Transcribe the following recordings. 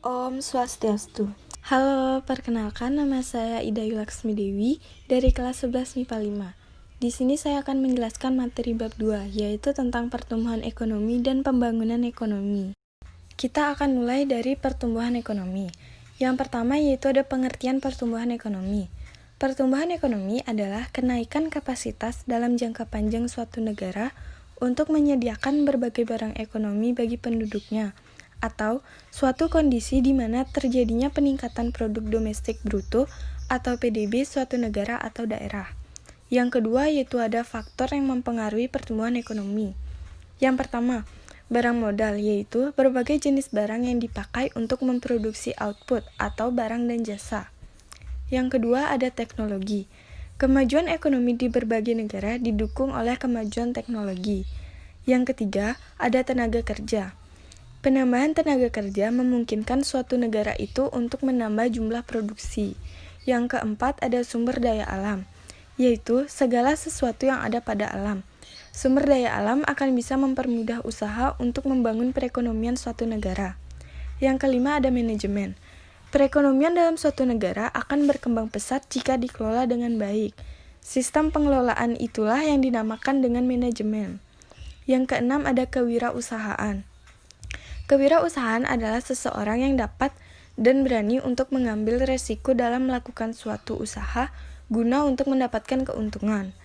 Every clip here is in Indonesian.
Om Swastiastu. Halo, perkenalkan nama saya Ida Yulaksmi Dewi dari kelas 11 MIPA 5. Di sini saya akan menjelaskan materi bab 2, yaitu tentang pertumbuhan ekonomi dan pembangunan ekonomi. Kita akan mulai dari pertumbuhan ekonomi. Yang pertama yaitu ada pengertian pertumbuhan ekonomi. Pertumbuhan ekonomi adalah kenaikan kapasitas dalam jangka panjang suatu negara untuk menyediakan berbagai barang ekonomi bagi penduduknya, atau suatu kondisi di mana terjadinya peningkatan produk domestik bruto atau PDB suatu negara atau daerah. Yang kedua yaitu ada faktor yang mempengaruhi pertumbuhan ekonomi. Yang pertama, barang modal, yaitu berbagai jenis barang yang dipakai untuk memproduksi output atau barang dan jasa. Yang kedua ada teknologi. Kemajuan ekonomi di berbagai negara didukung oleh kemajuan teknologi. Yang ketiga ada tenaga kerja. Penambahan tenaga kerja memungkinkan suatu negara itu untuk menambah jumlah produksi. Yang keempat ada sumber daya alam, yaitu segala sesuatu yang ada pada alam. Sumber daya alam akan bisa mempermudah usaha untuk membangun perekonomian suatu negara. Yang kelima ada manajemen. Perekonomian dalam suatu negara akan berkembang pesat jika dikelola dengan baik. Sistem pengelolaan itulah yang dinamakan dengan manajemen. Yang keenam ada kewirausahaan. Kewirausahaan adalah seseorang yang dapat dan berani untuk mengambil resiko dalam melakukan suatu usaha guna untuk mendapatkan keuntungan.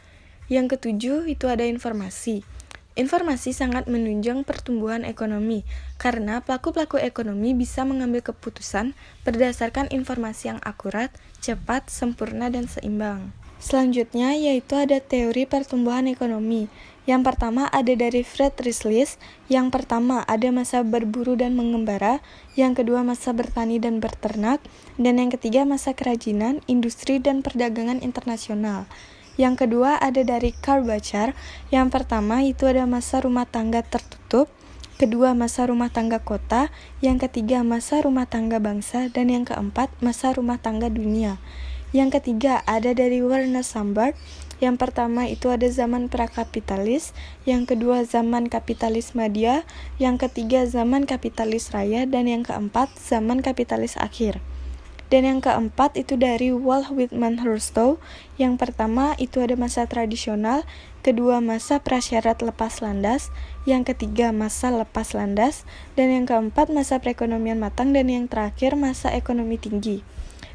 Yang ketujuh itu ada informasi. Informasi sangat menunjang pertumbuhan ekonomi karena pelaku-pelaku ekonomi bisa mengambil keputusan berdasarkan informasi yang akurat, cepat, sempurna, dan seimbang. Selanjutnya yaitu ada teori pertumbuhan ekonomi. Yang pertama ada dari Fred Rieslis. Yang pertama ada masa berburu dan mengembara, yang kedua masa bertani dan berternak, dan yang ketiga masa kerajinan, industri, dan perdagangan internasional. Yang kedua ada dari Karl Bachar. Yang pertama itu ada masa rumah tangga tertutup, kedua masa rumah tangga kota, yang ketiga masa rumah tangga bangsa, dan yang keempat masa rumah tangga dunia. Yang ketiga ada dari Werner Sambard. Yang pertama itu ada zaman prakapitalis, yang kedua zaman kapitalis madya, yang ketiga zaman kapitalis raya, dan yang keempat zaman kapitalis akhir. Dan yang keempat itu dari Walt Whitman Herstow. Yang pertama itu ada masa tradisional, kedua masa prasyarat lepas landas, yang ketiga masa lepas landas, dan yang keempat masa perekonomian matang, dan yang terakhir masa ekonomi tinggi.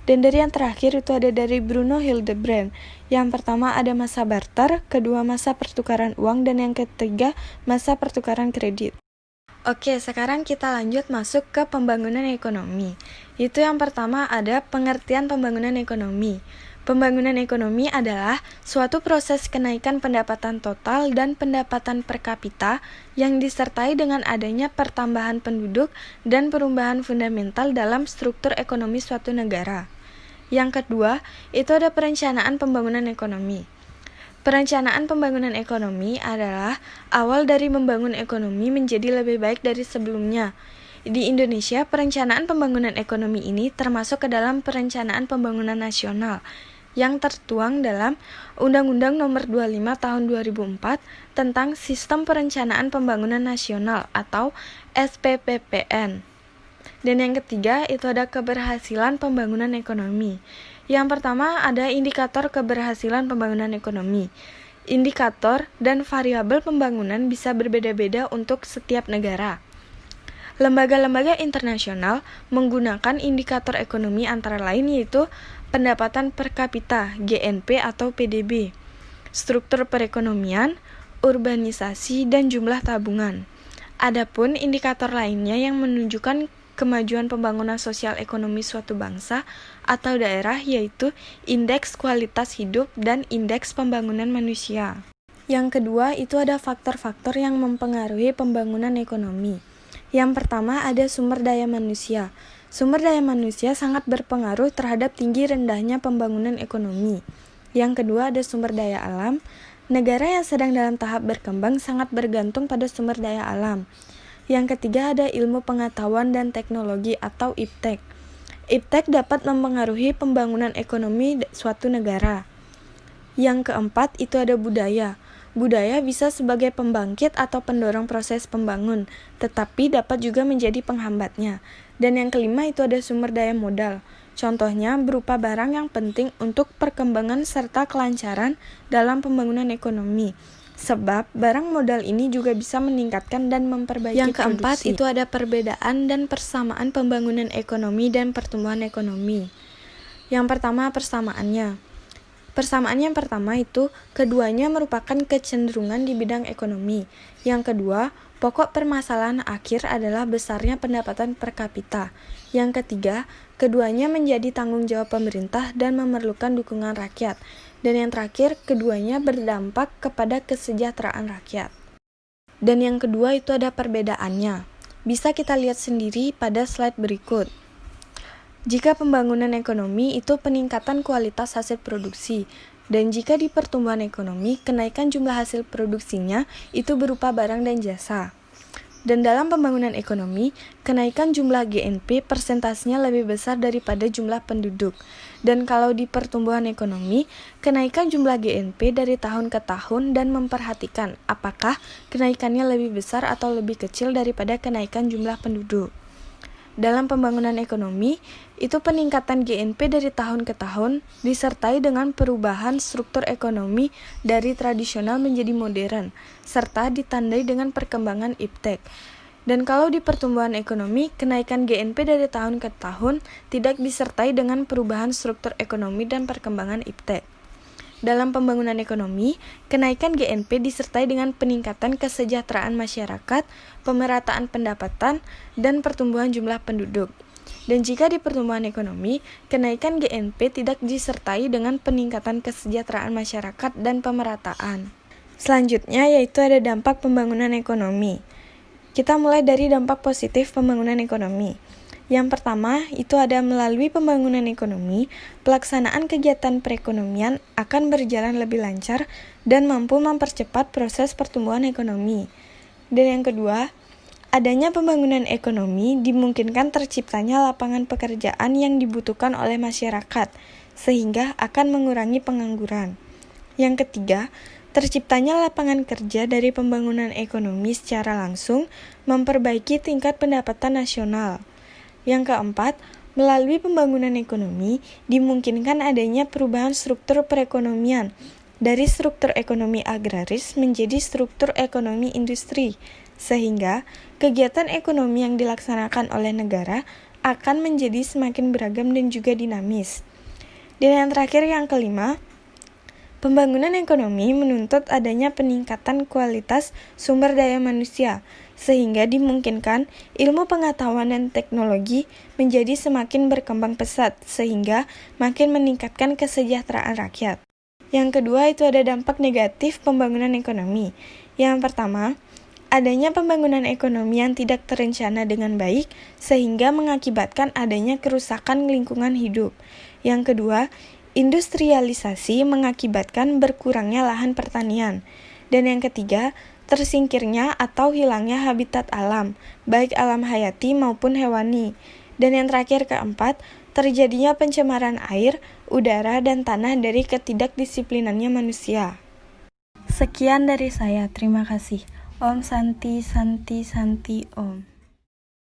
Dan dari yang terakhir itu ada dari Bruno Hildebrand. Yang pertama ada masa barter, kedua masa pertukaran uang, dan yang ketiga masa pertukaran kredit. Oke, sekarang kita lanjut masuk ke pembangunan ekonomi. Itu yang pertama ada pengertian pembangunan ekonomi. Pembangunan ekonomi adalah suatu proses kenaikan pendapatan total dan pendapatan per kapita yang disertai dengan adanya pertambahan penduduk dan perubahan fundamental dalam struktur ekonomi suatu negara. Yang kedua, itu ada perencanaan pembangunan ekonomi. Perencanaan pembangunan ekonomi adalah awal dari membangun ekonomi menjadi lebih baik dari sebelumnya. Di Indonesia, perencanaan pembangunan ekonomi ini termasuk ke dalam perencanaan pembangunan nasional yang tertuang dalam Undang-Undang Nomor 25 Tahun 2004 tentang Sistem Perencanaan Pembangunan Nasional atau SPPPN. Dan yang ketiga itu ada keberhasilan pembangunan ekonomi. Yang pertama ada indikator keberhasilan pembangunan ekonomi. Indikator dan variabel pembangunan bisa berbeda-beda untuk setiap negara. Lembaga-lembaga internasional menggunakan indikator ekonomi antara lain yaitu pendapatan per kapita (GNP) atau PDB, struktur perekonomian, urbanisasi, dan jumlah tabungan. Adapun indikator lainnya yang menunjukkan kemajuan pembangunan sosial ekonomi suatu bangsa atau daerah yaitu indeks kualitas hidup dan indeks pembangunan manusia. Yang kedua itu ada faktor-faktor yang mempengaruhi pembangunan ekonomi. Yang pertama ada sumber daya manusia. Sumber daya manusia sangat berpengaruh terhadap tinggi rendahnya pembangunan ekonomi. Yang kedua ada sumber daya alam. Negara yang sedang dalam tahap berkembang sangat bergantung pada sumber daya alam. Yang ketiga ada ilmu pengetahuan dan teknologi atau IPTEK. IPTEK dapat mempengaruhi pembangunan ekonomi suatu negara. Yang keempat itu ada budaya. Budaya bisa sebagai pembangkit atau pendorong proses pembangun, tetapi dapat juga menjadi penghambatnya. Dan yang kelima itu ada sumber daya modal. Contohnya berupa barang yang penting untuk perkembangan serta kelancaran dalam pembangunan ekonomi. Sebab barang modal ini juga bisa meningkatkan dan memperbaiki produksi. Yang keempat itu ada perbedaan dan persamaan pembangunan ekonomi dan pertumbuhan ekonomi. Yang pertama persamaannya. Persamaan yang pertama itu keduanya merupakan kecenderungan di bidang ekonomi. Yang kedua, pokok permasalahan akhir adalah besarnya pendapatan per kapita. Yang ketiga, keduanya menjadi tanggung jawab pemerintah dan memerlukan dukungan rakyat. Dan yang terakhir, keduanya berdampak kepada kesejahteraan rakyat. Dan yang kedua itu ada perbedaannya. Bisa kita lihat sendiri pada slide berikut. Jika pembangunan ekonomi itu peningkatan kualitas hasil produksi, dan jika di pertumbuhan ekonomi, kenaikan jumlah hasil produksinya itu berupa barang dan jasa. Dan dalam pembangunan ekonomi, kenaikan jumlah GNP persentasenya lebih besar daripada jumlah penduduk. Dan kalau di pertumbuhan ekonomi, kenaikan jumlah GNP dari tahun ke tahun dan memperhatikan apakah kenaikannya lebih besar atau lebih kecil daripada kenaikan jumlah penduduk. Dalam pembangunan ekonomi, itu peningkatan GNP dari tahun ke tahun disertai dengan perubahan struktur ekonomi dari tradisional menjadi modern, serta ditandai dengan perkembangan iptek. Dan kalau di pertumbuhan ekonomi, kenaikan GNP dari tahun ke tahun tidak disertai dengan perubahan struktur ekonomi dan perkembangan iptek. Dalam pembangunan ekonomi, kenaikan GNP disertai dengan peningkatan kesejahteraan masyarakat, pemerataan pendapatan, dan pertumbuhan jumlah penduduk. Dan jika di pertumbuhan ekonomi, kenaikan GNP tidak disertai dengan peningkatan kesejahteraan masyarakat dan pemerataan. Selanjutnya yaitu ada dampak pembangunan ekonomi. Kita mulai dari dampak positif pembangunan ekonomi. Yang pertama, itu ada melalui pembangunan ekonomi, pelaksanaan kegiatan perekonomian akan berjalan lebih lancar dan mampu mempercepat proses pertumbuhan ekonomi. Dan yang kedua, adanya pembangunan ekonomi dimungkinkan terciptanya lapangan pekerjaan yang dibutuhkan oleh masyarakat, sehingga akan mengurangi pengangguran. Yang ketiga, terciptanya lapangan kerja dari pembangunan ekonomi secara langsung memperbaiki tingkat pendapatan nasional. Yang keempat, melalui pembangunan ekonomi dimungkinkan adanya perubahan struktur perekonomian dari struktur ekonomi agraris menjadi struktur ekonomi industri, sehingga kegiatan ekonomi yang dilaksanakan oleh negara akan menjadi semakin beragam dan juga dinamis. Dan yang terakhir yang kelima, pembangunan ekonomi menuntut adanya peningkatan kualitas sumber daya manusia, sehingga dimungkinkan ilmu pengetahuan dan teknologi menjadi semakin berkembang pesat, sehingga makin meningkatkan kesejahteraan rakyat. Yang kedua itu ada dampak negatif pembangunan ekonomi. Yang pertama, adanya pembangunan ekonomi yang tidak terencana dengan baik, sehingga mengakibatkan adanya kerusakan lingkungan hidup. Yang kedua, industrialisasi mengakibatkan berkurangnya lahan pertanian. Dan yang ketiga, tersingkirnya atau hilangnya habitat alam, baik alam hayati maupun hewani. Dan yang terakhir keempat, terjadinya pencemaran air, udara, dan tanah dari ketidakdisiplinannya manusia. Sekian dari saya, terima kasih. Om Santi Santi Santi Om.